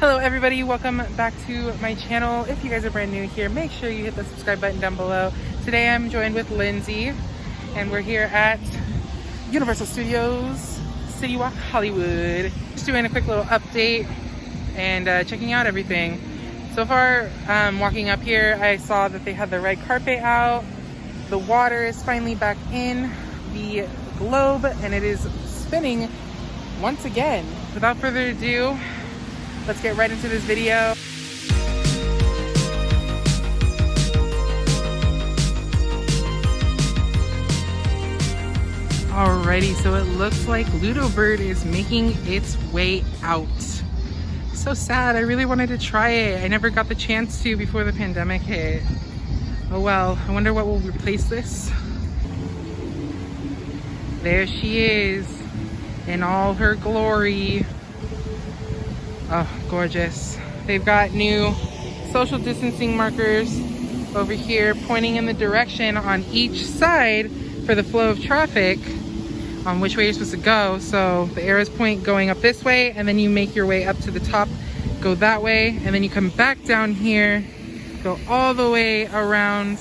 Hello everybody, welcome back to my channel. If you guys are brand new here, make sure you hit the subscribe button down below. Today I'm joined with Lindsay and we're here at Universal Studios Citywalk Hollywood. Just doing a quick little update and checking out everything. So far, walking up here, I saw that they had the red carpet out. The water is finally back in the globe and it is spinning once again. Without further ado, let's get right into this video. Alrighty, so it looks like Ludo Bird is making its way out. So sad, I really wanted to try it. I never got the chance to before the pandemic hit. Oh well, I wonder what will replace this. There she is in all her glory. Oh, gorgeous. They've got new social distancing markers over here pointing in the direction on each side for the flow of traffic on which way you're supposed to go. So the arrows point going up this way, and then you make your way up to the top, go that way, and then you come back down here, go all the way around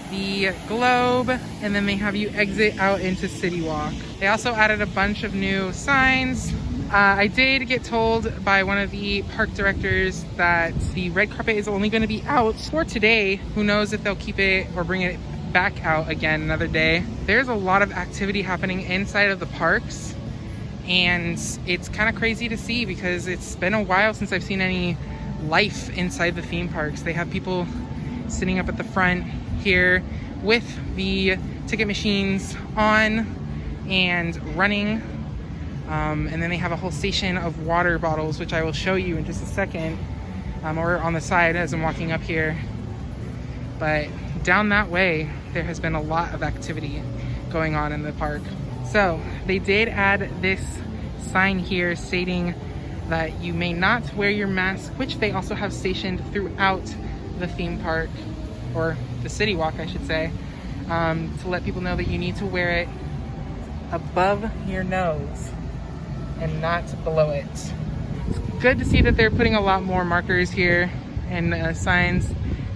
the globe, and then they have you exit out into Citywalk. They also added a bunch of new signs. I did get told by one of the park directors that the red carpet is only going to be out for today. Who knows if they'll keep it or bring it back out again another day. There's a lot of activity happening inside of the parks, and it's kind of crazy to see because it's been a while since I've seen any life inside the theme parks. They have people sitting up at the front here with the ticket machines on and running. And then they have a whole station of water bottles, which I will show you in just a second, or on the side as I'm walking up here. But down that way, there has been a lot of activity going on in the park. So they did add this sign here stating that you may not wear your mask, which they also have stationed throughout the theme park, or the Citywalk, I should say, to let people know that you need to wear it above your nose and not below it. It's good to see that they're putting a lot more markers here and signs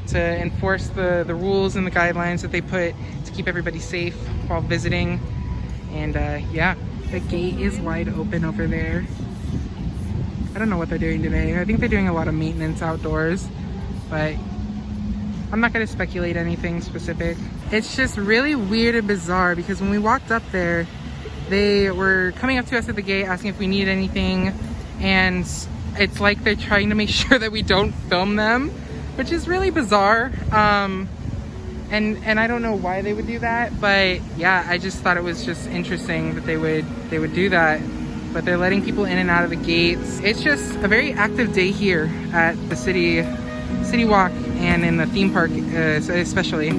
to enforce the rules and the guidelines that they put to keep everybody safe while visiting. And yeah, the gate is wide open over there. I don't know what they're doing today. I think they're doing a lot of maintenance outdoors, but I'm not going to speculate anything specific. It's just really weird and bizarre because when we walked up there, they were coming up to us at the gate asking if we needed anything, and it's like they're trying to make sure that we don't film them, which is really bizarre. And I don't know why they would do that, but yeah, I just thought it was just interesting that they would do that. But they're letting people in and out of the gates. It's just a very active day here at the Citywalk and in the theme park especially.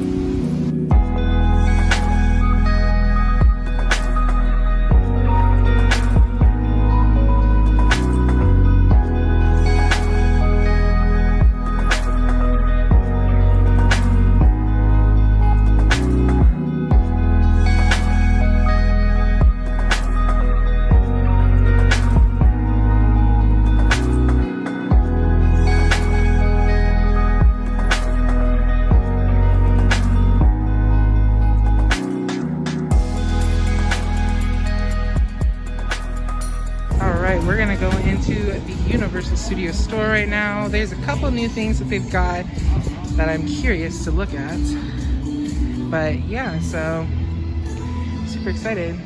We're gonna go into the Universal Studios store right now. There's a couple new things that they've got that I'm curious to look at. But yeah, so super excited.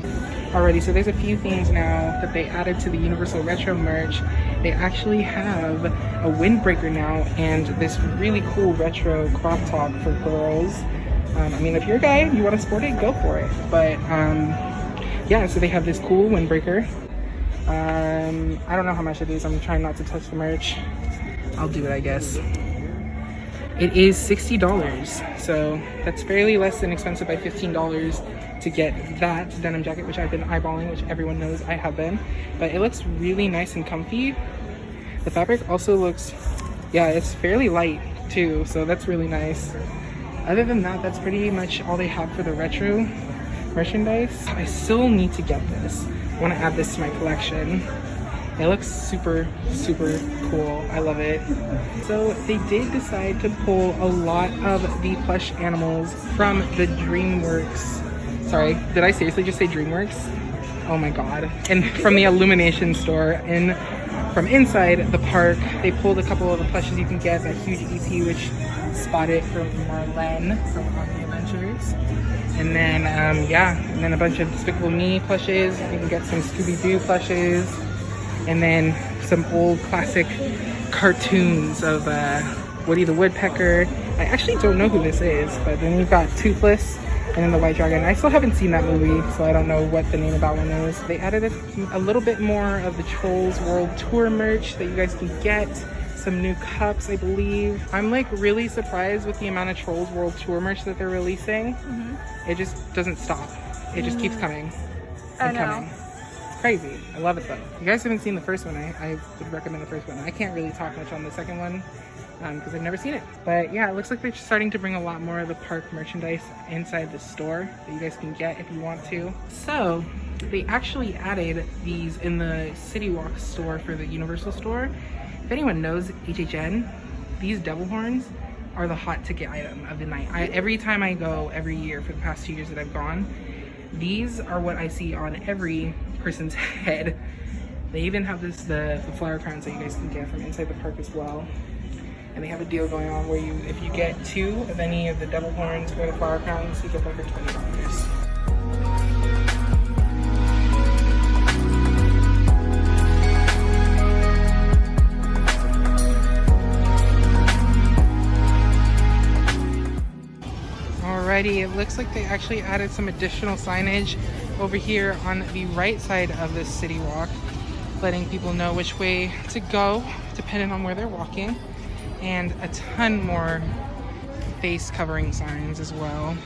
Alrighty, so there's a few things now that they added to the Universal Retro merch. They actually have a windbreaker now and this really cool retro crop top for girls. I mean, if you're a guy, you want to sport it, go for it. But yeah, so they have this cool windbreaker. I don't know how much it is. I'm trying not to touch the merch. I'll do it, I guess. It is $60, so that's fairly less than expensive by $15 to get that denim jacket, which I've been eyeballing, which everyone knows I have been. But it looks really nice and comfy. The fabric also looks, yeah, it's fairly light too, so that's really nice. Other than that, that's pretty much all they have for the retro merchandise. I still need to get this. I want to add this to my collection. It looks super, super cool. I love it. So they did decide to pull a lot of the plush animals from the DreamWorks. Sorry, did I seriously just say DreamWorks? Oh my god. And from the Illumination store. And from inside the park, they pulled a couple of the plushes you can get. That huge ET, which spotted from Marlene from On the Adventures. And then, yeah, and then a bunch of Despicable Me plushes. You can get some Scooby-Doo plushes. And then some old classic cartoons of Woody the Woodpecker. I actually don't know who this is, but then you've got Toothless and then the White Dragon. I still haven't seen that movie, so I don't know what the name of that one is. They added a little bit more of the Trolls World Tour merch that you guys can get. Some new cups, I believe. I'm like really surprised with the amount of Trolls World Tour merch that they're releasing. It just doesn't stop. It just keeps coming and coming. Crazy. I love it though. If you guys haven't seen the first one, I would recommend the first one. I can't really talk much on the second one because I've never seen it. But yeah, it looks like they're starting to bring a lot more of the park merchandise inside the store that you guys can get if you want to. So they actually added these in the Citywalk store for the Universal store. If anyone knows HHN, these devil horns are the hot ticket item of the night. Every time I go, every year for the past 2 years that I've gone, these are what I see on every person's head. They even have the flower crowns that you guys can get from inside the park as well. And they have a deal going on where if you get 2 of any of the devil horns or the flower crowns, you get them for $20. Alrighty, it looks like they actually added some additional signage over here on the right side of the Citywalk, letting people know which way to go depending on where they're walking, and a ton more face covering signs as well.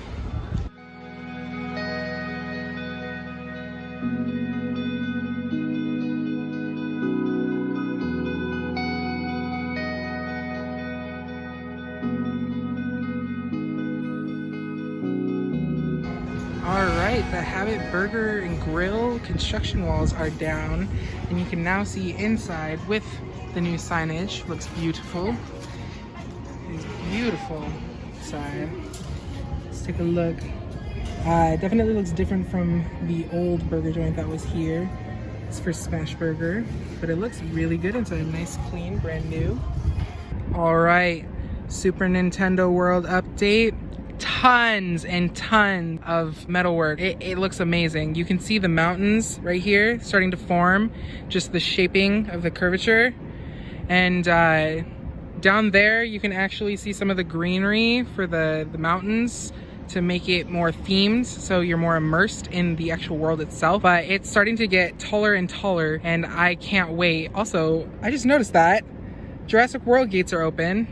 Alright, the Habit Burger and Grill construction walls are down, and you can now see inside with the new signage. Looks beautiful. It's beautiful inside. Let's take a look. It definitely looks different from the old burger joint that was here. It's for Smash Burger, but it looks really good inside. Nice, clean, brand new. Alright, Super Nintendo World update. Tons and tons of metalwork. It looks amazing. You can see the mountains right here starting to form, just the shaping of the curvature. And down there you can actually see some of the greenery for the mountains to make it more themed, so you're more immersed in the actual world itself. But it's starting to get taller and taller, and I can't wait. Also, I just noticed that Jurassic World gates are open.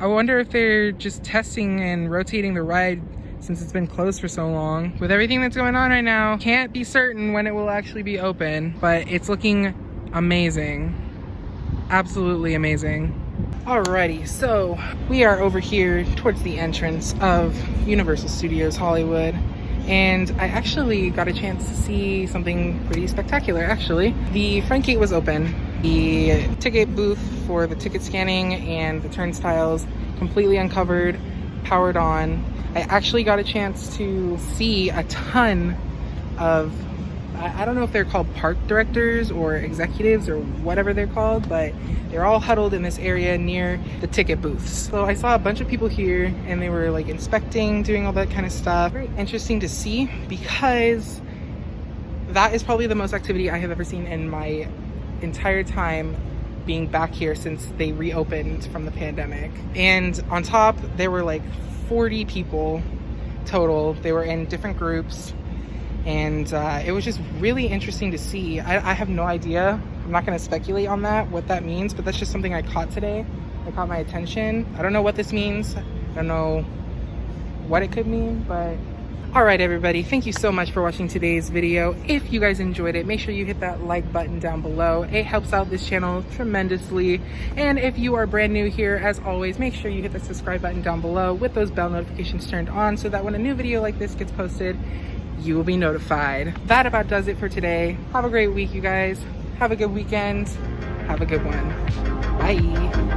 I wonder if they're just testing and rotating the ride since it's been closed for so long. With everything that's going on right now, can't be certain when it will actually be open, but it's looking amazing. Absolutely amazing. Alrighty, so we are over here towards the entrance of Universal Studios Hollywood, and I actually got a chance to see something pretty spectacular actually. The front gate was open. The ticket booth for the ticket scanning and the turnstiles completely uncovered, powered on. I actually got a chance to see a ton of, I don't know if they're called park directors or executives or whatever they're called, but they're all huddled in this area near the ticket booths. So I saw a bunch of people here and they were like inspecting, doing all that kind of stuff. Very interesting to see, because that is probably the most activity I have ever seen in my entire time being back here since they reopened from the pandemic. And on top, there were like 40 people total. They were in different groups, and it was just really interesting to see. I have no idea. I'm not going to speculate on that, what that means, but that's just something I caught today. It caught my attention. I don't know what this means. I don't know what it could mean, but alright everybody, thank you so much for watching today's video. If you guys enjoyed it, make sure you hit that like button down below. It helps out this channel tremendously. And if you are brand new here, as always, make sure you hit the subscribe button down below with those bell notifications turned on, so that when a new video like this gets posted, you will be notified. That about does it for today. Have a great week, you guys. Have a good weekend. Have a good one. Bye.